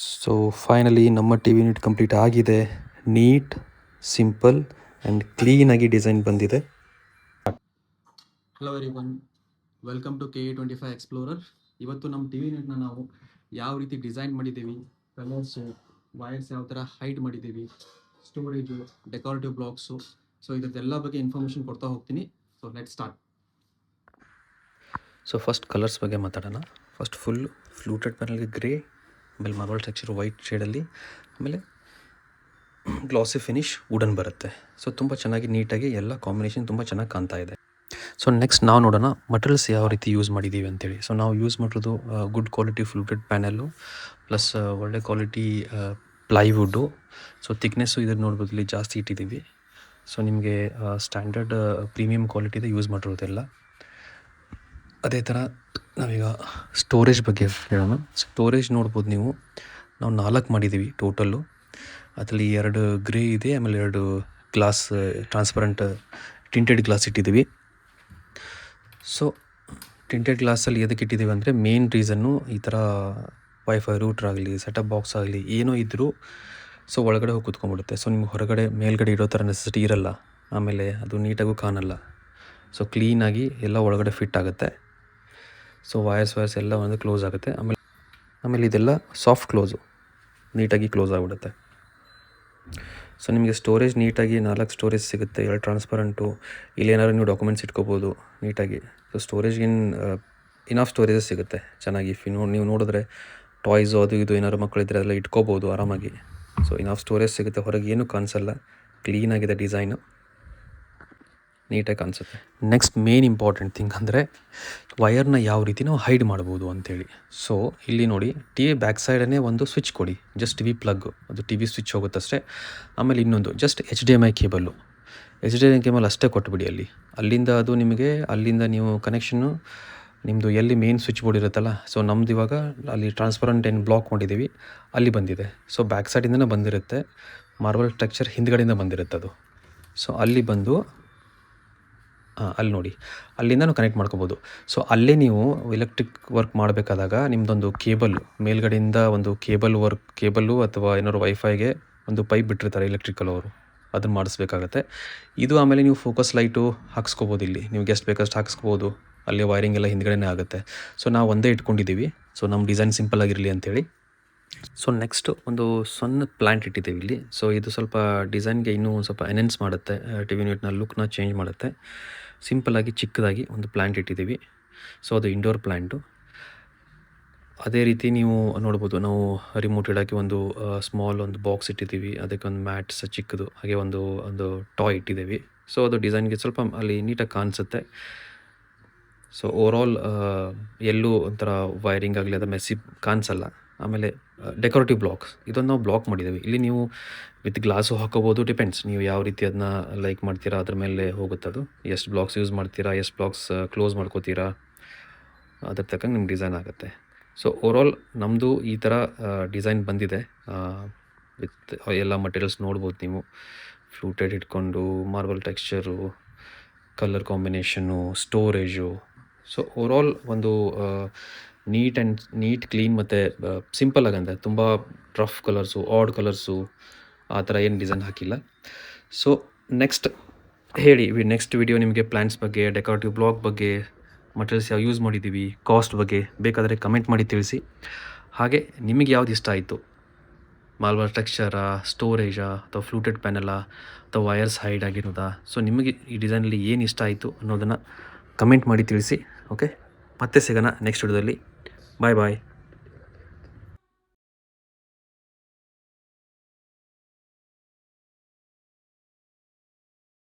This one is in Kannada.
ಸೊ ಫೈನಲಿ ನಮ್ಮ ಟಿ ವಿ ಯೂನಿಟ್ ಕಂಪ್ಲೀಟ್ ಆಗಿದೆ. ನೀಟ್, ಸಿಂಪಲ್ ಆ್ಯಂಡ್ ಕ್ಲೀನಾಗಿ ಡಿಸೈನ್ ಬಂದಿದೆ. Hello everyone, welcome to KE25 explorer. ಇವತ್ತು ನಮ್ಮ ಟಿ ವಿ ಯೂನಿಟ್ನ ನಾವು ಯಾವ ರೀತಿ ಡಿಸೈನ್ ಮಾಡಿದ್ದೀವಿ, ಕಲರ್ಸು, ವೈರ್ಸ್ ಯಾವ ಥರ ಹೈಡ್ ಮಾಡಿದ್ದೀವಿ, ಸ್ಟೋರೇಜು, ಡೆಕೋರೇಟಿವ್ ಬ್ಲಾಕ್ಸು, ಸೊ ಇದರದ್ದೆಲ್ಲ ಬಗ್ಗೆ ಇನ್ಫಾರ್ಮೇಷನ್ ಕೊಡ್ತಾ ಹೋಗ್ತೀನಿ. So let start. So first colours ಬಗ್ಗೆ ಮಾತಾಡೋಣ. ಫಸ್ಟ್ ಫುಲ್ ಫ್ಲೂಟೆಡ್ ಪ್ಯಾನಲ್ಗೆ ಗ್ರೇ, ಆಮೇಲೆ ಮಾರ್ಬಲ್ ಟೆಕ್ಸ್ಚರ್ ವೈಟ್ ಶೇಡಲ್ಲಿ, ಆಮೇಲೆ ಗ್ಲಾಸಿ ಫಿನಿಶ್ ವುಡನ್ ಬರುತ್ತೆ. ಸೊ ತುಂಬ ಚೆನ್ನಾಗಿ ನೀಟಾಗಿ ಎಲ್ಲ ಕಾಂಬಿನೇಷನ್ ತುಂಬ ಚೆನ್ನಾಗಿ ಕಾಣ್ತಾ ಇದೆ. ಸೊ ನೆಕ್ಸ್ಟ್ ನಾವು ನೋಡೋಣ ಮಟೀರಿಯಲ್ಸ್ ಯಾವ ರೀತಿ ಯೂಸ್ ಮಾಡಿದ್ದೀವಿ ಅಂತೇಳಿ. ಸೊ ನಾವು ಯೂಸ್ ಮಾಡಿರೋದು good quality fluted panel plus ಒಳ್ಳೆ ಕ್ವಾಲಿಟಿ ಪ್ಲೈವುಡ್ಡು. ಸೊ ಥಿಕ್ನೆಸ್ಸು ಇದನ್ನು ನೋಡ್ಬೋದು ಇಲ್ಲಿ ಜಾಸ್ತಿ ಇಟ್ಟಿದ್ದೀವಿ. ಸೊ ನಿಮಗೆ ಸ್ಟ್ಯಾಂಡರ್ಡ್ ಪ್ರೀಮಿಯಂ ಕ್ವಾಲಿಟಿದೆ ಯೂಸ್ ಮಾಡಿರೋದೆಲ್ಲ. ಅದೇ ಥರ ನಾವೀಗ ಸ್ಟೋರೇಜ್ ಬಗ್ಗೆ ಹೇಳೋಣ. ಸ್ಟೋರೇಜ್ ನೋಡ್ಬೋದು ನೀವು, ನಾವು 4 ಮಾಡಿದ್ದೀವಿ ಟೋಟಲ್ಲು. ಅದರಲ್ಲಿ 2 ಗ್ರೇ ಇದೆ, ಆಮೇಲೆ 2 ಗ್ಲಾಸ್ ಟ್ರಾನ್ಸ್ಪರೆಂಟ್ ಟಿಂಟೆಡ್ ಗ್ಲಾಸ್ ಇಟ್ಟಿದ್ದೀವಿ. ಸೊ ಟಿಂಟೆಡ್ ಗ್ಲಾಸಲ್ಲಿ ಎದಕ್ಕೆ ಇಟ್ಟಿದ್ದೀವಿ ಅಂದರೆ ಮೇನ್ ರೀಸನ್ನು ಈ ಥರ ವೈಫೈ ರೂಟರ್ ಆಗಲಿ, ಸೆಟಪ್ ಬಾಕ್ಸ್ ಆಗಲಿ ಏನೋ ಇದ್ದರೂ ಸೊ ಒಳಗಡೆ ಹೋಗಿ ಕೂತ್ಕೊಂಡ್ಬಿಡುತ್ತೆ. ಸೊ ನಿಮ್ಗೆ ಹೊರಗಡೆ ಮೇಲ್ಗಡೆ ಇರೋ ಥರ ನೆಸೆಸಿಟಿ ಇರಲ್ಲ, ಆಮೇಲೆ ಅದು ನೀಟಾಗೂ ಕಾಣಲ್ಲ. ಸೊ ಕ್ಲೀನಾಗಿ ಎಲ್ಲ ಒಳಗಡೆ ಫಿಟ್ ಆಗುತ್ತೆ. ಸೊ ವೈರ್ಸ್ ಎಲ್ಲ ಒಂದು ಕ್ಲೋಸ್ ಆಗುತ್ತೆ. ಆಮೇಲೆ ಇದೆಲ್ಲ ಸಾಫ್ಟ್ ಕ್ಲೋಸು, ನೀಟಾಗಿ ಕ್ಲೋಸ್ ಆಗಿಬಿಡುತ್ತೆ. ಸೊ ನಿಮಗೆ ಸ್ಟೋರೇಜ್ ನೀಟಾಗಿ 4 ಸ್ಟೋರೇಜ್ ಸಿಗುತ್ತೆ, 2 ಟ್ರಾನ್ಸ್ಪರೆಂಟು. ಇಲ್ಲಿ ಏನಾದ್ರು ನೀವು ಡಾಕ್ಯುಮೆಂಟ್ಸ್ ಇಟ್ಕೋಬೋದು ನೀಟಾಗಿ. ಸೊ ಸ್ಟೋರೇಜ್ಗೆ ಇನಫ್ ಸ್ಟೋರೇಜಸ್ ಸಿಗುತ್ತೆ ಚೆನ್ನಾಗಿ. ನೀವು ನೋಡಿದ್ರೆ ಟಾಯ್ಸು ಅದು ಇದು ಏನಾದ್ರು ಮಕ್ಕಳಿದ್ರೆ ಅದೆಲ್ಲ ಇಟ್ಕೋಬೋದು ಆರಾಮಾಗಿ. ಸೊ ಇನಫ್ ಸ್ಟೋರೇಜ್ ಸಿಗುತ್ತೆ, ಹೊರಗೆ ಏನೂ ಕಾಣಿಸಲ್ಲ, ಕ್ಲೀನಾಗಿದೆ ಡಿಸೈನು, ನೀಟಾಗಿ ಕಾಣಿಸುತ್ತೆ. ನೆಕ್ಸ್ಟ್ ಮೇನ್ ಇಂಪಾರ್ಟೆಂಟ್ ಥಿಂಗ್ ಅಂದರೆ ವಯರ್ನ ಯಾವ ರೀತಿ ನಾವು ಹೈಡ್ ಮಾಡ್ಬೋದು ಅಂಥೇಳಿ. ಸೊ ಇಲ್ಲಿ ನೋಡಿ, ಟಿ ವಿ ಬ್ಯಾಕ್ ಸೈಡನ್ನೇ ಒಂದು ಸ್ವಿಚ್ ಕೊಡಿ, ಜಸ್ಟ್ ಟಿ ವಿ ಪ್ಲಗ್ಗು, ಅದು ಟಿ ವಿ ಸ್ವಿಚ್ ಹೋಗುತ್ತಷ್ಟೇ. ಆಮೇಲೆ ಇನ್ನೊಂದು just HDMI cable, HDMI cable ಅಷ್ಟೇ ಕೊಟ್ಬಿಡಿ ಅಲ್ಲಿಂದ ಅದು ನಿಮಗೆ ಅಲ್ಲಿಂದ ನೀವು ಕನೆಕ್ಷನ್ನು ನಿಮ್ಮದು ಎಲ್ಲಿ ಮೇನ್ ಸ್ವಿಚ್ ಬೋರ್ಡ್ ಇರುತ್ತಲ್ಲ. ಸೊ ನಮ್ದು ಇವಾಗ ಅಲ್ಲಿ ಟ್ರಾನ್ಸ್ಪರೆಂಟ್ ಏನು ಬ್ಲಾಕ್ ಮಾಡಿದ್ದೀವಿ ಅಲ್ಲಿ ಬಂದಿದೆ. ಸೊ ಬ್ಯಾಕ್ ಸೈಡಿಂದನೇ ಬಂದಿರುತ್ತೆ, ಮಾರ್ಬಲ್ ಟೆಕ್ಸ್ಚರ್ ಹಿಂದ್ಗಡೆಯಿಂದ ಬಂದಿರುತ್ತೆ ಅದು. ಸೊ ಅಲ್ಲಿ ಬಂದು ಅಲ್ಲಿ ನೋಡಿ, ಅಲ್ಲಿಂದನೂ ಕನೆಕ್ಟ್ ಮಾಡ್ಕೋಬೋದು. ಸೊ ಅಲ್ಲೇ ನೀವು ಎಲೆಕ್ಟ್ರಿಕ್ ವರ್ಕ್ ಮಾಡಬೇಕಾದಾಗ ನಿಮ್ಮದೊಂದು ಕೇಬಲ್ಲು ಮೇಲ್ಗಡೆಯಿಂದ ಒಂದು ಕೇಬಲ್ಲು ಅಥವಾ ಏನಾದ್ರು ವೈಫೈಗೆ ಒಂದು ಪೈಪ್ ಬಿಟ್ಟಿರ್ತಾರೆ ಎಲೆಕ್ಟ್ರಿಕಲ್ ಅವರು, ಅದನ್ನು ಮಾಡಿಸ್ಬೇಕಾಗತ್ತೆ. ಇದು ಆಮೇಲೆ ನೀವು ಫೋಕಸ್ ಲೈಟು ಹಾಕ್ಸ್ಕೋಬೋದು, ಇಲ್ಲಿ ನಿಮ್ಗೆ ಎಷ್ಟು ಬೇಕಷ್ಟು ಹಾಕ್ಸ್ಕೋಬೋದು, ಅಲ್ಲಿ ವೈರಿಂಗ್ ಎಲ್ಲ ಹಿಂದ್ಗಡೆನೇ ಆಗುತ್ತೆ. ಸೊ ನಾವು ಒಂದೇ ಇಟ್ಕೊಂಡಿದ್ದೀವಿ, ಸೊ ನಮ್ಮ ಡಿಸೈನ್ ಸಿಂಪಲ್ ಆಗಿರಲಿ ಅಂತೇಳಿ. ಸೊ ನೆಕ್ಸ್ಟು ಒಂದು ಸಣ್ಣ ಪ್ಲ್ಯಾಂಟ್ ಇಟ್ಟಿದ್ದೀವಿ ಇಲ್ಲಿ. ಸೊ ಇದು ಸ್ವಲ್ಪ ಡಿಸೈನ್ಗೆ ಇನ್ನೂ ಒಂದು ಸ್ವಲ್ಪ ಎನ್ಹೆನ್ಸ್ ಮಾಡುತ್ತೆ, ಟಿ ವಿ ಯೂನಿಟ್ನ ಲುಕ್ನ ಚೇಂಜ್ ಮಾಡುತ್ತೆ. ಸಿಂಪಲ್ಲಾಗಿ ಚಿಕ್ಕದಾಗಿ ಒಂದು ಪ್ಲ್ಯಾಂಟ್ ಇಟ್ಟಿದ್ದೀವಿ. ಸೊ ಅದು ಇಂಡೋರ್ ಪ್ಲ್ಯಾಂಟು. ಅದೇ ರೀತಿ ನೀವು ನೋಡ್ಬೋದು, ನಾವು ರಿಮೋಟ್ ಇಡೋಕ್ಕೆ ಒಂದು ಸ್ಮಾಲ್ ಒಂದು ಬಾಕ್ಸ್ ಇಟ್ಟಿದ್ದೀವಿ, ಅದಕ್ಕೊಂದು ಮ್ಯಾಟ್ಸ್ ಚಿಕ್ಕದು, ಹಾಗೆ ಒಂದು ಟಾಯ್ ಇಟ್ಟಿದ್ದೀವಿ. ಸೊ ಅದು ಡಿಸೈನ್ಗೆ ಸ್ವಲ್ಪ ಅಲ್ಲಿ ನೀಟಾಗಿ ಕಾಣಿಸುತ್ತೆ. ಸೊ ಓವರಾಲ್ ಎಲ್ಲೂ ಒಂಥರ ವೈರಿಂಗ್ ಆಗಲಿ ಅದು ಮೆಸ್ಸಿ ಕಾಣಿಸಲ್ಲ. ಆಮೇಲೆ ಡೆಕೋರೇಟಿವ್ ಬ್ಲಾಕ್ಸ್, ಇದನ್ನು ನಾವು ಬ್ಲಾಕ್ ಮಾಡಿದ್ದೀವಿ. ಇಲ್ಲಿ ನೀವು ವಿತ್ ಗ್ಲಾಸು ಹಾಕೋಬೋದು, ಡಿಪೆಂಡ್ಸ್ ನೀವು ಯಾವ ರೀತಿ ಅದನ್ನ ಲೈಕ್ ಮಾಡ್ತೀರಾ ಅದ್ರ ಮೇಲೆ ಹೋಗುತ್ತದು. ಎಷ್ಟು ಬ್ಲಾಕ್ಸ್ ಯೂಸ್ ಮಾಡ್ತೀರಾ, ಎಷ್ಟು ಬ್ಲಾಕ್ಸ್ ಕ್ಲೋಸ್ ಮಾಡ್ಕೋತೀರಾ, ಅದ್ರ ತಕ್ಕಂಗೆ ನಿಮ್ಗೆ ಡಿಸೈನ್ ಆಗುತ್ತೆ. ಸೊ ಓವರಾಲ್ ನಮ್ಮದು ಈ ಥರ ಡಿಸೈನ್ ಬಂದಿದೆ. ವಿತ್ ಎಲ್ಲ ಮಟೀರಿಯಲ್ಸ್ ನೋಡ್ಬೋದು ನೀವು, ಫ್ಲೂಟೆಡ್ ಇಟ್ಕೊಂಡು marble texture, colour combination, storage. So overall ಒಂದು ನೀಟ್ ಕ್ಲೀನ್ ಮತ್ತು ಸಿಂಪಲ್ ಆಗಂತೆ, ತುಂಬ ರಫ್ ಕಲರ್ಸು, ಆಡ್ ಕಲರ್ಸು ಆ ಥರ ಏನು ಡಿಸೈನ್ ಹಾಕಿಲ್ಲ. ಸೊ ನೆಕ್ಸ್ಟ್ ನೆಕ್ಸ್ಟ್ ವಿಡಿಯೋ ನಿಮಗೆ ಪ್ಲ್ಯಾನ್ಸ್ ಬಗ್ಗೆ, ಡೆಕೋರೇಟಿವ್ ಬ್ಲಾಕ್ ಬಗ್ಗೆ, ಮಟೀರಿಯಲ್ಸ್ ಯಾವ ಯೂಸ್ ಮಾಡಿದ್ದೀವಿ, ಕಾಸ್ಟ್ ಬಗ್ಗೆ ಬೇಕಾದರೆ ಕಮೆಂಟ್ ಮಾಡಿ ತಿಳಿಸಿ. ಹಾಗೆ ನಿಮಗೆ ಯಾವ್ದು ಇಷ್ಟ ಆಯಿತು, ಮಾರ್ಬಲ್ ಟೆಕ್ಸ್ಚರಾ, ಸ್ಟೋರೇಜಾ, ಅಥವಾ ಫ್ಲೂಟೆಡ್ ಪ್ಯಾನಲ್ಲ, ಅಥವಾ ವಯರ್ಸ್ ಹೈಡ್ ಆಗಿರೋದಾ? ಸೊ ನಿಮಗೆ ಈ ಡಿಸೈನಲ್ಲಿ ಏನು ಇಷ್ಟ ಆಯಿತು ಅನ್ನೋದನ್ನು ಕಮೆಂಟ್ ಮಾಡಿ ತಿಳಿಸಿ. ಓಕೆ, ಮತ್ತೆ ಸಿಗೋಣ ನೆಕ್ಸ್ಟ್ ವಿಡಿಯೋದಲ್ಲಿ. ಬಾಯ್ ಬಾಯ್.